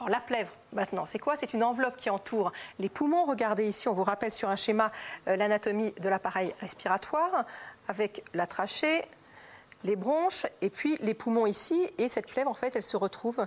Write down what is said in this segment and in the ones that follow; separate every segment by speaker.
Speaker 1: Alors la plèvre, maintenant, c'est quoi? C'est une enveloppe qui entoure les poumons. Regardez ici, on vous rappelle sur un schéma l'anatomie de l'appareil respiratoire avec la trachée, les bronches et puis les poumons ici. Et cette plèvre, en fait, elle se retrouve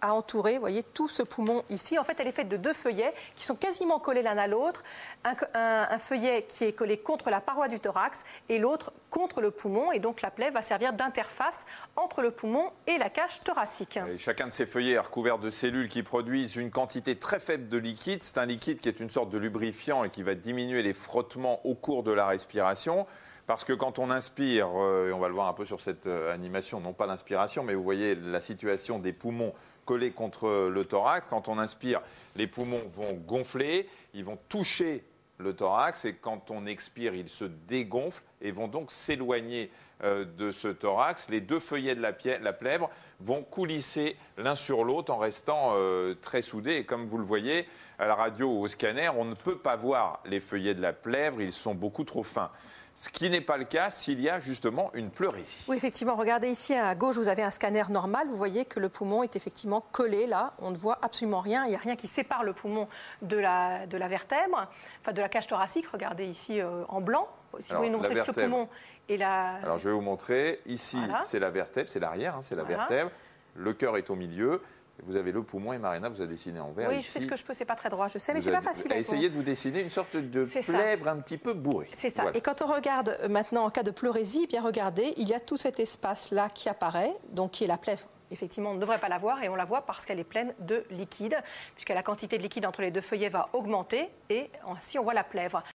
Speaker 1: à entourer, vous voyez, tout ce poumon ici. En fait, elle est faite de deux feuillets qui sont quasiment collés l'un à l'autre. Un feuillet qui est collé contre la paroi du thorax et l'autre contre le poumon. Et donc, la plèvre va servir d'interface entre le poumon et la cage thoracique.
Speaker 2: Et chacun de ces feuillets est recouvert de cellules qui produisent une quantité très faible de liquide. C'est un liquide qui est une sorte de lubrifiant et qui va diminuer les frottements au cours de la respiration. Parce que quand on inspire, et on va le voir un peu sur cette animation, non pas l'inspiration, mais vous voyez la situation des poumons collés contre le thorax. Quand on inspire, les poumons vont gonfler, ils vont toucher le thorax et quand on expire, ils se dégonflent et vont donc s'éloigner de ce thorax. Les deux feuillets de la plèvre vont coulisser l'un sur l'autre en restant très soudés. Et comme vous le voyez, à la radio ou au scanner, on ne peut pas voir les feuillets de la plèvre, ils sont beaucoup trop fins. Ce qui n'est pas le cas s'il y a justement une pleurésie.
Speaker 1: Oui, effectivement. Regardez ici à gauche, vous avez un scanner normal. Vous voyez que le poumon est effectivement collé là. On ne voit absolument rien. Il n'y a rien qui sépare le poumon de la vertèbre, enfin de la cage thoracique. Regardez ici en blanc. Si vous voulez nous montrer juste le poumon et la...
Speaker 2: Alors je vais vous montrer. Ici, voilà. C'est la vertèbre, c'est l'arrière, hein, c'est la vertèbre. Le cœur est au milieu. Vous avez le poumon et Marina vous a dessiné en vert.
Speaker 1: Oui,
Speaker 2: ici.
Speaker 1: je fais ce que je peux, c'est pas très droit, je sais, mais c'est pas facile.
Speaker 2: Essayez de vous dessiner une sorte de plèvre un petit peu bourrée.
Speaker 1: C'est ça.
Speaker 2: Voilà.
Speaker 1: Et quand on regarde maintenant en cas de pleurésie, eh bien regardez, il y a tout cet espace-là qui apparaît, donc qui est la plèvre. Effectivement, on ne devrait pas la voir et on la voit parce qu'elle est pleine de liquide, puisque la quantité de liquide entre les deux feuillets va augmenter et ainsi on voit la plèvre.